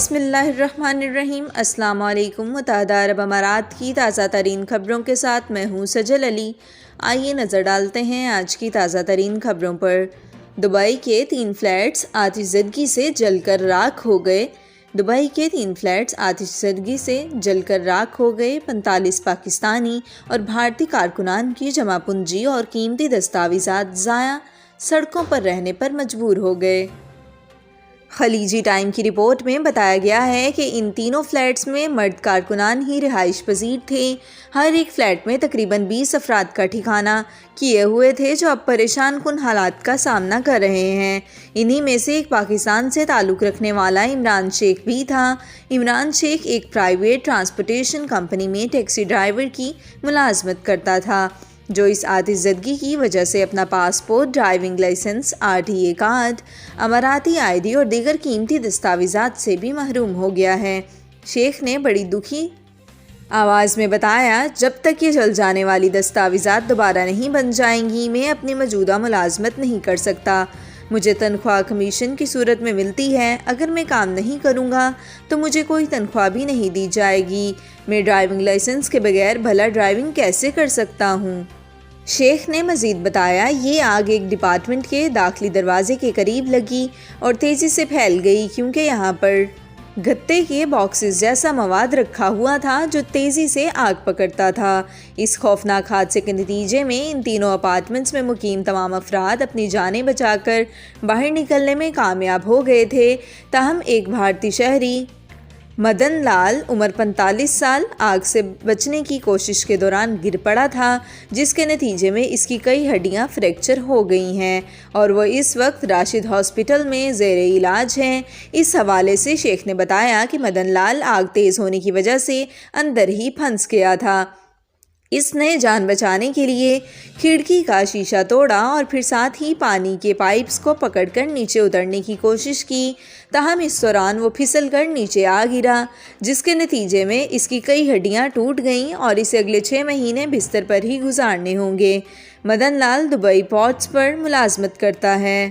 بسم اللہ الرحمن الرحیم۔ السلام علیکم۔ متحدہ عرب امارات کی تازہ ترین خبروں کے ساتھ میں ہوں سجل علی۔ آئیے نظر ڈالتے ہیں آج کی تازہ ترین خبروں پر۔ دبئی کے 3 فلیٹس آتش زدگی سے جل کر راکھ ہو گئے۔ دبئی کے 3 فلیٹس آتش زدگی سے جل کر راکھ ہو گئے۔ 45 پاکستانی اور بھارتی کارکنان کی جمع پونجی اور قیمتی دستاویزات ضائع، سڑکوں پر رہنے پر مجبور ہو گئے۔ خلیجی ٹائم کی رپورٹ میں بتایا گیا ہے کہ ان تینوں فلیٹس میں مرد کارکنان ہی رہائش پذیر تھے۔ ہر ایک فلیٹ میں تقریباً 20 افراد کا ٹھکانہ کیے ہوئے تھے جو اب پریشان کن حالات کا سامنا کر رہے ہیں۔ انہی میں سے ایک پاکستان سے تعلق رکھنے والا عمران شیخ بھی تھا۔ عمران شیخ ایک پرائیویٹ ٹرانسپورٹیشن کمپنی میں ٹیکسی ڈرائیور کی ملازمت کرتا تھا، جو اس آتش زدگی کی وجہ سے اپنا passport, driving licence, RTA card, اماراتی ID اور دیگر قیمتی دستاویزات سے بھی محروم ہو گیا ہے۔ شیخ نے بڑی دکھی آواز میں بتایا، جب تک یہ جل جانے والی دستاویزات دوبارہ نہیں بن جائیں گی، میں اپنی موجودہ ملازمت نہیں کر سکتا۔ مجھے تنخواہ کمیشن کی صورت میں ملتی ہے، اگر میں کام نہیں کروں گا تو مجھے کوئی تنخواہ بھی نہیں دی جائے گی۔ میں ڈرائیونگ لائسنس کے بغیر بھلا ڈرائیونگ کیسے کر سکتا ہوں؟ شیخ نے مزید بتایا، یہ آگ ایک ڈپارٹمنٹ کے داخلی دروازے کے قریب لگی اور تیزی سے پھیل گئی کیونکہ یہاں پر گتے کے باکسز جیسا مواد رکھا ہوا تھا جو تیزی سے آگ پکڑتا تھا۔ اس خوفناک حادثے کے نتیجے میں ان تینوں اپارٹمنٹس میں مقیم تمام افراد اپنی جانیں بچا کر باہر نکلنے میں کامیاب ہو گئے تھے، تاہم ایک بھارتی شہری مدن لال عمر 45 سال آگ سے بچنے کی کوشش کے دوران گر پڑا تھا، جس کے نتیجے میں اس کی کئی ہڈیاں فریکچر ہو گئی ہیں اور وہ اس وقت راشد ہاسپٹل میں زیر علاج ہیں۔ اس حوالے سے شیخ نے بتایا کہ مدن لال آگ تیز ہونے کی وجہ سے اندر ہی پھنس گیا تھا۔ اس نے جان بچانے کے لیے کھڑکی کا شیشہ توڑا اور پھر ساتھ ہی پانی کے پائپس کو پکڑ کر نیچے اترنے کی کوشش کی، تاہم اس دوران وہ پھسل کر نیچے آ گرا، جس کے نتیجے میں اس کی کئی ہڈیاں ٹوٹ گئیں اور اسے اگلے 6 مہینے بستر پر ہی گزارنے ہوں گے۔ مدن لال دبئی پورٹس پر ملازمت کرتا ہے۔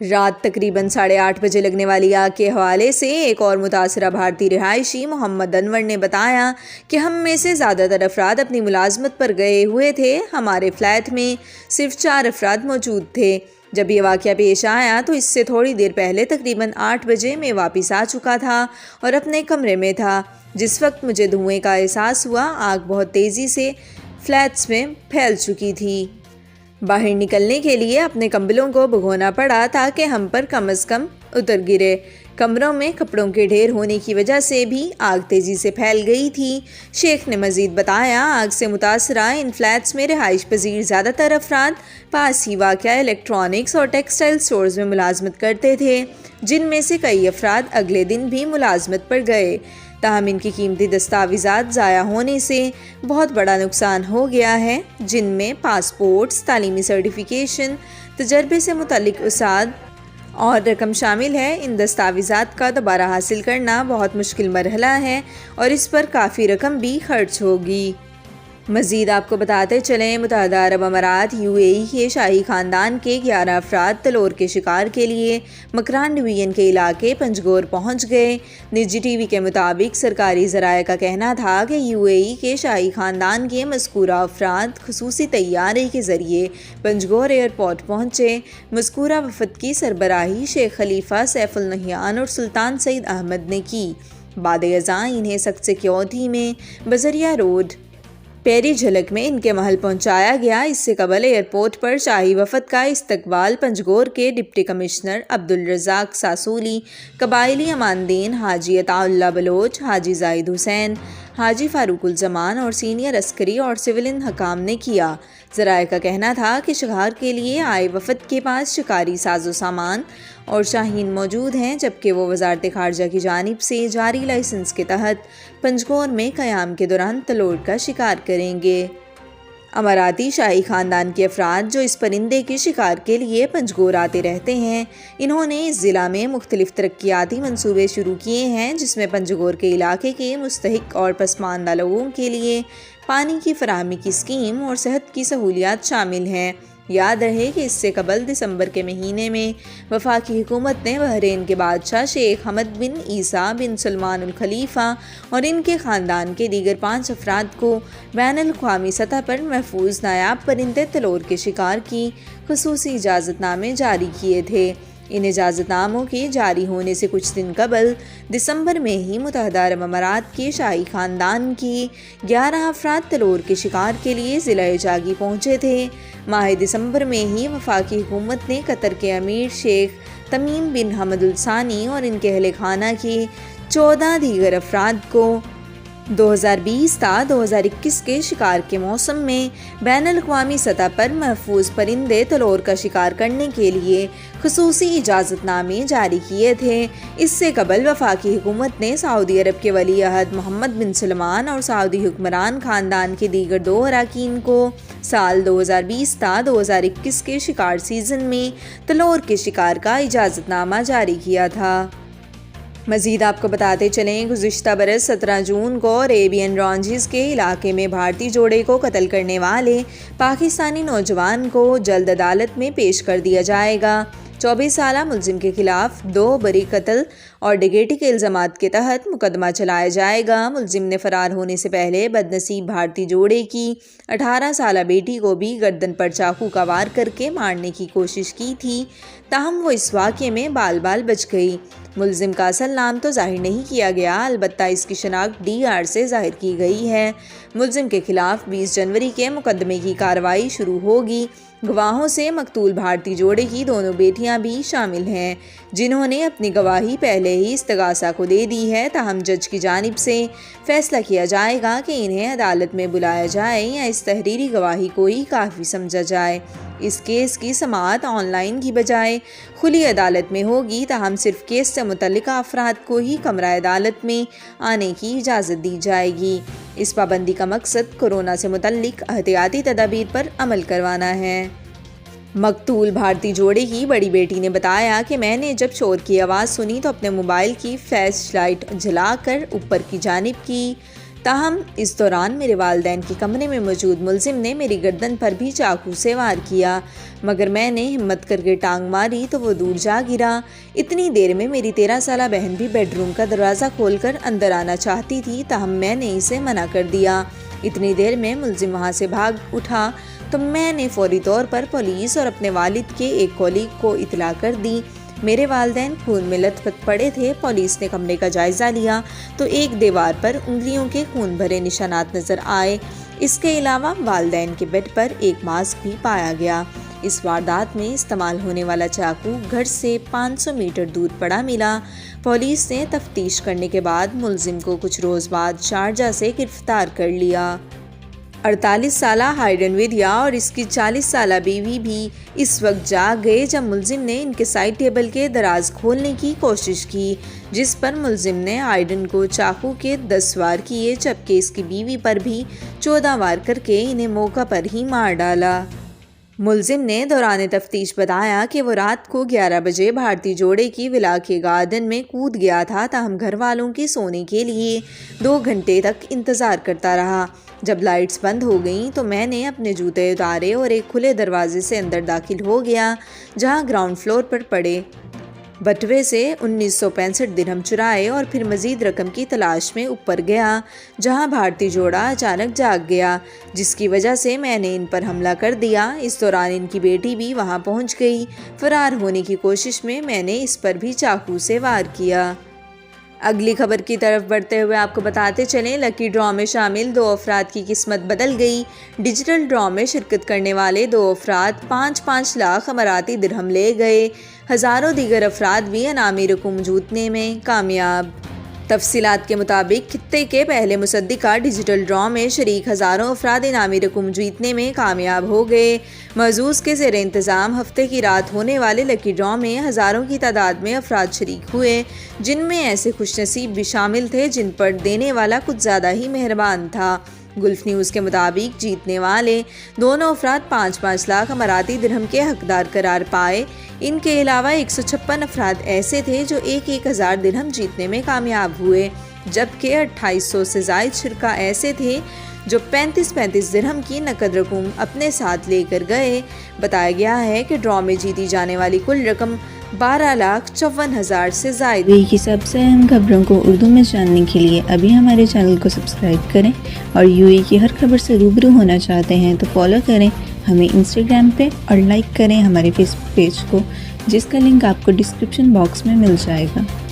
رات تقریباً 8:30 بجے لگنے والی آگ کے حوالے سے ایک اور متاثرہ بھارتی رہائشی محمد انور نے بتایا کہ ہم میں سے زیادہ تر افراد اپنی ملازمت پر گئے ہوئے تھے۔ ہمارے فلیٹ میں صرف 4 افراد موجود تھے۔ جب یہ واقعہ پیش آیا تو اس سے تھوڑی دیر پہلے تقریباً 8 بجے میں واپس آ چکا تھا اور اپنے کمرے میں تھا۔ جس وقت مجھے دھوئیں کا احساس ہوا، آگ بہت تیزی سے فلیٹس میں پھیل چکی تھی۔ باہر نکلنے کے لیے اپنے کمبلوں کو بھگونا پڑا تاکہ ہم پر کم از کم اتر گرے۔ کمروں میں کپڑوں کے ڈھیر ہونے کی وجہ سے بھی آگ تیزی سے پھیل گئی تھی۔ شیخ نے مزید بتایا، آگ سے متاثرہ ان فلیٹس میں رہائش پذیر زیادہ تر افراد پاس ہی واقع الیکٹرانکس اور ٹیکسٹائل سٹورز میں ملازمت کرتے تھے، جن میں سے کئی افراد اگلے دن بھی ملازمت پر گئے، تاہم ان کی قیمتی دستاویزات ضائع ہونے سے بہت بڑا نقصان ہو گیا ہے، جن میں پاسپورٹس، تعلیمی سرٹیفکیشن، تجربے سے متعلق اسناد اور رقم شامل ہے۔ ان دستاویزات کا دوبارہ حاصل کرنا بہت مشکل مرحلہ ہے اور اس پر کافی رقم بھی خرچ ہوگی۔ مزید آپ کو بتاتے چلیں، متحدہ عرب امارات UAE کے شاہی خاندان کے 11 افراد تلور کے شکار کے لیے مکران ڈویژن کے علاقے پنجگور پہنچ گئے۔ نجی TV کے مطابق سرکاری ذرائع کا کہنا تھا کہ UAE کے شاہی خاندان کے مذکورہ افراد خصوصی طیارے کے ذریعے پنجگور ایئرپورٹ پہنچے۔ مذکورہ وفد کی سربراہی شیخ خلیفہ سیف النہیان اور سلطان سعید احمد نے کی۔ بعد ازاں انہیں سخت سیکیورٹی میں بذریعہ روڈ پیری جھلک میں ان کے محل پہنچایا گیا۔ اس سے قبل ایئرپورٹ پر شاہی وفد کا استقبال پنجگور کے ڈپٹی کمشنر عبدالرزاق ساسولی، قبائلی اماندین حاجی عطا اللہ بلوچ، حاجی زاہد حسین، حاجی فاروق الزمان اور سینئر عسکری اور سولین حکام نے کیا۔ ذرائع کا کہنا تھا کہ شکار کے لیے آئے وفد کے پاس شکاری ساز و سامان اور شاہین موجود ہیں، جبکہ وہ وزارت خارجہ کی جانب سے جاری لائسنس کے تحت پنجگور میں قیام کے دوران تلور کا شکار کریں گے۔ اماراتی شاہی خاندان کے افراد جو اس پرندے کے شکار کے لیے پنجگور آتے رہتے ہیں، انہوں نے اس ضلع میں مختلف ترقیاتی منصوبے شروع کیے ہیں، جس میں پنجگور کے علاقے کے مستحق اور پسماندہ لوگوں کے لیے پانی کی فراہمی کی اسکیم اور صحت کی سہولیات شامل ہیں۔ یاد رہے کہ اس سے قبل دسمبر کے مہینے میں وفاقی حکومت نے بحرین کے بادشاہ شیخ حمد بن عیسیٰ بن سلمان الخلیفہ اور ان کے خاندان کے دیگر 5 افراد کو بین الاقوامی سطح پر محفوظ نایاب پرندے تلور کے شکار کی خصوصی اجازت نامے جاری کیے تھے۔ ان اجازت ناموں کے جاری ہونے سے کچھ دن قبل دسمبر میں ہی متحدہ عرب امارات کے شاہی خاندان کی 11 افراد تلور کے شکار کے لیے ضلع جاگی پہنچے تھے۔ ماہ دسمبر میں ہی وفاقی حکومت نے قطر کے امیر شیخ تمیم بن حمد الثانی اور ان کے اہل خانہ کے 14 دیگر افراد کو 2020 تا 2021 کے شکار کے موسم میں بین الاقوامی سطح پر محفوظ پرندے تلور کا شکار کرنے کے لیے خصوصی اجازت نامے جاری کیے تھے۔ اس سے قبل وفاقی حکومت نے سعودی عرب کے ولی عہد محمد بن سلمان اور سعودی حکمران خاندان کے دیگر 2 اراکین کو سال 2020 تا 2021 کے شکار سیزن میں تلور کے شکار کا اجازت نامہ جاری کیا تھا۔ مزید آپ کو بتاتے چلیں، گزشتہ برس 17 جون کو عربین رانجز کے علاقے میں بھارتی جوڑے کو قتل کرنے والے پاکستانی نوجوان کو جلد عدالت میں پیش کر دیا جائے گا۔ 24 سالہ ملزم کے خلاف 2 بری قتل اور ڈکیتی کے الزامات کے تحت مقدمہ چلایا جائے گا۔ ملزم نے فرار ہونے سے پہلے بدنصیب بھارتی جوڑے کی 18 سالہ بیٹی کو بھی گردن پر چاقو کا وار کر کے مارنے کی کوشش کی تھی، تاہم وہ اس واقعے میں بال بال بچ گئی۔ ملزم کا اصل نام تو ظاہر نہیں کیا گیا، البتہ اس کی شناخت DR سے ظاہر کی گئی ہے۔ ملزم کے خلاف 20 جنوری کے مقدمے کی کارروائی شروع ہوگی۔ گواہوں سے مقتول بھارتی جوڑے کی دونوں بیٹیاں بھی شامل ہیں، جنہوں نے اپنی گواہی پہلے ہی استغاثہ کو دے دی ہے، تاہم جج کی جانب سے فیصلہ کیا جائے گا کہ انہیں عدالت میں بلایا جائے یا اس تحریری گواہی کو ہی کافی سمجھا جائے۔ اس کیس کی سماعت آن لائن کی بجائے کھلی عدالت میں ہوگی، تاہم صرف کیس سے متعلقہ افراد کو ہی کمرہ عدالت میں آنے کی اجازت دی جائے گی۔ اس پابندی کا مقصد کورونا سے متعلق احتیاطی تدابیر پر عمل کروانا ہے۔ مقتول بھارتی جوڑے کی بڑی بیٹی نے بتایا کہ میں نے جب شور کی آواز سنی تو اپنے موبائل کی فلیش لائٹ جلا کر اوپر کی جانب کی، تاہم اس دوران میرے والدین کے کمرے میں موجود ملزم نے میری گردن پر بھی چاقو سے وار کیا، مگر میں نے ہمت کر کے ٹانگ ماری تو وہ دور جا گرا۔ اتنی دیر میں میری 13 سالہ بہن بھی بیڈ روم کا دروازہ کھول کر اندر آنا چاہتی تھی، تاہم میں نے اسے منع کر دیا۔ اتنی دیر میں ملزم وہاں سے بھاگ اٹھا تو میں نے فوری طور پر پولیس اور اپنے والد کے ایک کولیگ کو اطلاع کر دی۔ میرے والدین خون میں لت پت پڑے تھے۔ پولیس نے کمرے کا جائزہ لیا تو ایک دیوار پر انگلیوں کے خون بھرے نشانات نظر آئے۔ اس کے علاوہ والدین کے بیڈ پر ایک ماسک بھی پایا گیا۔ اس واردات میں استعمال ہونے والا چاقو گھر سے 500 میٹر دور پڑا ملا۔ پولیس نے تفتیش کرنے کے بعد ملزم کو کچھ روز بعد شارجہ سے گرفتار کر لیا۔ 48 سالہ ہائیڈن ودیا اور اس کی 40 سالہ بیوی بھی اس وقت جاگ گئے جب ملزم نے ان کے سائڈ ٹیبل کے دراز کھولنے کی کوشش کی، جس پر ملزم نے ہائیڈن کو چاقو کے 10 وار کیے، جبکہ اس کی بیوی پر بھی 14 وار کر کے انہیں موقع پر ہی مار ڈالا۔ ملزم نے دوران تفتیش بتایا کہ وہ رات کو 11 بجے بھارتی جوڑے کی ولا کے گارڈن میں کود گیا تھا، تاہم گھر والوں کے سونے کے لیے 2 گھنٹے تک انتظار کرتا رہا۔ جب لائٹس بند ہو گئیں تو میں نے اپنے جوتے اتارے اور ایک کھلے دروازے سے اندر داخل ہو گیا، جہاں گراؤنڈ فلور پر پڑے بٹوے سے 1965 درہم چرائے اور پھر مزید رقم کی تلاش میں اوپر گیا، جہاں بھارتی جوڑا اچانک جاگ گیا، جس کی وجہ سے میں نے ان پر حملہ کر دیا۔ اس دوران ان کی بیٹی بھی وہاں پہنچ گئی۔ فرار ہونے کی کوشش میں میں نے اس پر بھی چاقو سے وار کیا۔ اگلی خبر کی طرف بڑھتے ہوئے آپ کو بتاتے چلیں، لکی ڈرا میں شامل 2 افراد کی قسمت بدل گئی۔ ڈیجیٹل ڈرا میں شرکت کرنے والے 2 افراد 5-5 لاکھ اماراتی درہم لے گئے۔ ہزاروں دیگر افراد بھی انعامی رقم جیتنے میں کامیاب۔ تفصیلات کے مطابق خطے کے پہلے مصدقہ ڈیجیٹل ڈرا میں شریک ہزاروں افراد انعامی رقم جیتنے میں کامیاب ہو گئے۔ محظوظ کے زیر انتظام ہفتے کی رات ہونے والے لکی ڈرا میں ہزاروں کی تعداد میں افراد شریک ہوئے، جن میں ایسے خوش نصیب بھی شامل تھے جن پر دینے والا کچھ زیادہ ہی مہربان تھا۔ گلف نیوز کے مطابق جیتنے والے دونوں افراد 5-5 لاکھ اماراتی درہم کے حقدار قرار پائے۔ ان کے علاوہ 156 افراد ایسے تھے جو 1,000 درہم جیتنے میں کامیاب ہوئے، جبکہ 2800 سے زائد شرکاء ایسے تھے جو 35 درہم کی نقد رقم اپنے ساتھ لے کر گئے۔ بتایا گیا ہے کہ ڈرا میں جیتی جانے والی کل رقم 12,54,000 سے زائد۔ UAE کی سب سے اہم خبروں کو اردو میں جاننے کے لیے ابھی ہمارے چینل کو سبسکرائب کریں، اور UAE کی ہر خبر سے روبرو ہونا چاہتے ہیں تو فالو کریں ہمیں انسٹاگرام پہ، اور لائک کریں ہمارے فیس بک پیج کو، جس کا لنک آپ کو ڈسکرپشن باکس میں مل جائے گا۔